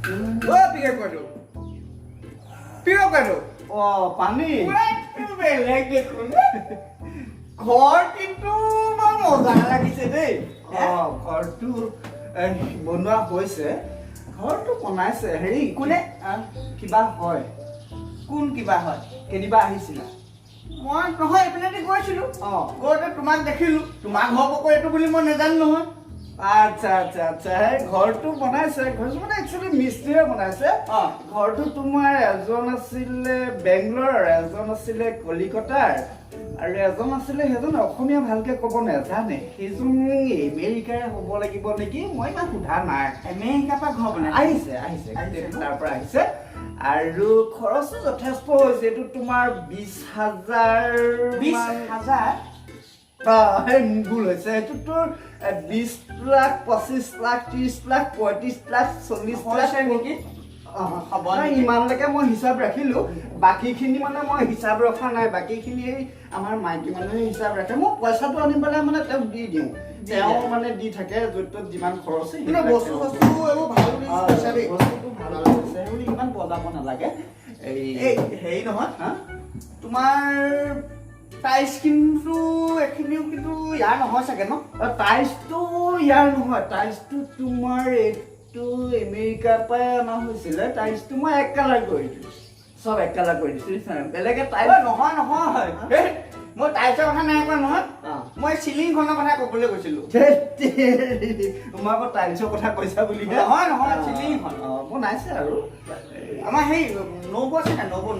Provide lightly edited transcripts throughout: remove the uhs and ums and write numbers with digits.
পিকে কৰো পিকে কৰো পানী বেলেগ দেখোন ঘৰ কিন্তু বৰ মজা লাগিছে দেই ঘৰটো বনোৱা হৈছে ঘৰটো বনাইছে হেৰি কোনে কিবা হয় কোন কিবা হয় কেনিবা আহিছিলা মই নহয় এইপিনেদি গৈছিলো গৈ তোমাক দেখিলো তোমাৰ ঘৰ পকো এইটো বুলি মই নাজানো নহয় আচ্ছা আচ্ছা আচ্ছা সেই ঘৰটো বনাইছে ঘৰটো মানে একচুৱেলি মিস্ত্ৰীয়ে বনাইছে ঘৰটো তোমাৰ এজন আছিলে বেংগলৰ এজন আছিলে কলিকতাৰ আৰু এজন আছিলে সেইজন অসমীয়া ভালকে ক'ব নাজানে সেইজন আমেৰিকাৰ হ'ব লাগিব নেকি মই ইমান সোধা নাই আমেৰিকাৰ পৰা ঘৰ বনাই আহিছে তাৰ পৰা আহিছে আৰু খৰচো যথেষ্ট হৈছে এইটো তোমাৰ 20,000 ভুল হৈছে এইটো তোৰ 20 লাখ 25 লাখ 30 লাখ 35 লাখ 40 লাখ নেকি ইমানলৈকে মই হিচাপ ৰাখিলো বাকীখিনি মানে মই হিচাপ ৰখা নাই বাকীখিনি আমাৰ মাইকী মানুহে হিচাপ ৰাখে মই পইচাটো আনি পেলাই মানে তেওঁক দি দিওঁ তেওঁ মানে দি থাকে য'ত ত'ত যিমান খৰচ বস্তুটো এইবোৰ ভাল বস্তুটো ভাল হৈছে সেইবুলি ইমান বজাব নালাগে এই হেৰি নহয় তোমাৰ টাইলছ কিন্তু এইখিনিও কিন্তু ইয়াৰ নহয় চাগে ন টাইলছটো ইয়াৰ নহয় টাইলছটো তোমাৰ এইটো আমেৰিকাৰ পৰাই অনা হৈছিলে টাইলছটো মই এক কালাৰ কৰি দিলোঁ চব এক কালাৰ কৰি দিছোঁ বেলেগে টাইলছ নহয় মই টাইলছৰ কথা নাই কোৱা নহয় মই চিলিংখনৰ কথা ক'বলৈ গৈছিলোঁ মই আকৌ টাইলছৰ কথা কৈছা বুলি নহয় চিলিংখন বনাইছে আৰু আমাৰ সেই নবৌ আছে নাই নবৌ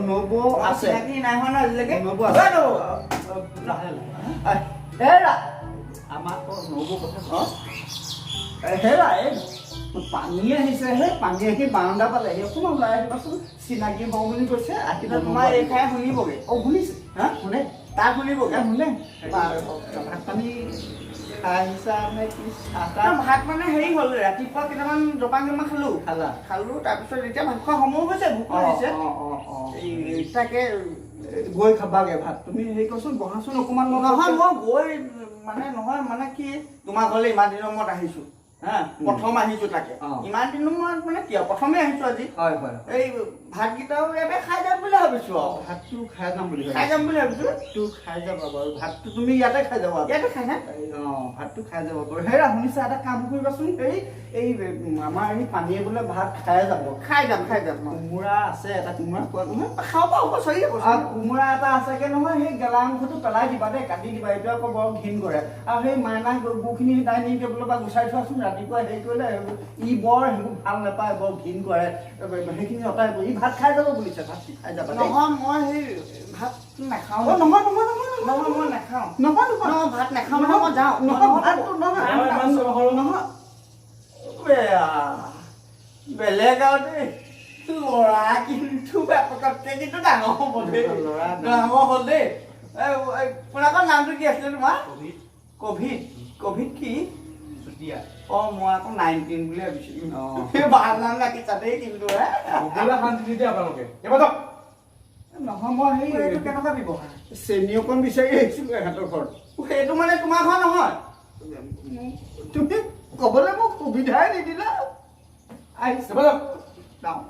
নব আছে নাই হোৱা ন আজিলৈকে নব আছে হেৰা আমাৰ নব কথা হেৰা পানী আহিছে সেই পানী আহি বাৰান্দা পালে অকণমান ওলাই আহিবাচোন চিনাকি হওঁ বুলি কৈছে আহিলে তোমাৰ এই ঠাই শুনিবগৈ শুনিছে শুনে তাক শুনিবগৈ শুনে ভাত পানী খাই আহিছা নে কি ভাত মানে হেৰি হ'ল ৰাতিপুৱা কেইটামান জপান খালো তাৰপিছত এতিয়া ভাত খোৱা সময় হৈছে ভোক লাগিছে তাকে গৈ খাবাগে ভাত তুমি হেৰি কৰচোন বহাচোন অকণমান নহয় মই গৈ নহয় মানে কি তোমাৰ ঘৰলৈ ইমান দিনৰ মূৰত আহিছো প্ৰথম আহিছো তাকে ইমান দিনৰ মূৰত মানে কি প্ৰথমে আহিছো আজি এই ভাতকেইটাও ইয়াতে খাই যাম বুলি ভাবিছো আৰু ভাতটো খাই যাম বুলি ভাবিছো খাই যাবা বাৰু ভাতটো তুমি ইয়াতে খাই যাবা খাই না ভাতটো খাই যাব বাৰু হেৰা শুনিছা এটা কাম কৰিবাচোন এই আমাৰ এই পানীয়ে বোলে ভাত খাই যাম কোমোৰা আছে এটা কোমোৰা খোৱা নহয় খাব পাব চলি কোমোৰা এটা আছেগে নহয় সেই গেলা অংশটো পেলাই দিবা দেই কাটি দিবা এইটো আকৌ বৰ ঘিণ কৰে আৰু সেই মাইনা গৰুখিনি ডাইনিং টেবুলৰ পৰা গুচাই থোৱাচোন ৰাতিপুৱা হেৰি কৰিলে ই বৰ সেইবোৰ ভাল নাপায় বৰ ঘিণ কৰে সেইখিনি অঁতাই ই ভাত খাই যাব বুলিছে ভাত খাই যাবা নহয় মই সেই ভাত নাখাওঁ নহয় মই নাখাওঁ নহয় ভাত নাখাওঁ নহয় মই যাওঁ নহয় বেলেগ আৰু দেই ল'ৰা কিন্তু বেপকতকে কিন্তু ডাঙৰ হ'ব দেই ডাঙৰ হ'ল দেই আপোনালোকৰ নামটো কি আছিলে তোমাৰ কভিড কি মই আকৌ 19 বুলি ভাবিছিলো ভাল নাম ৰাখিছা দেই কিন্তু নহয় মই সেই কেনেকুৱা ব্যৱহাৰ চেনি অকণ বিচাৰি আহিছিলো এহেঁতৰ ঘৰত সেইটো মানে তোমাৰ ঘৰ নহয় তুমি ক'বলৈ মোক সুবিধাই নিদিলা আহিছে যাওঁ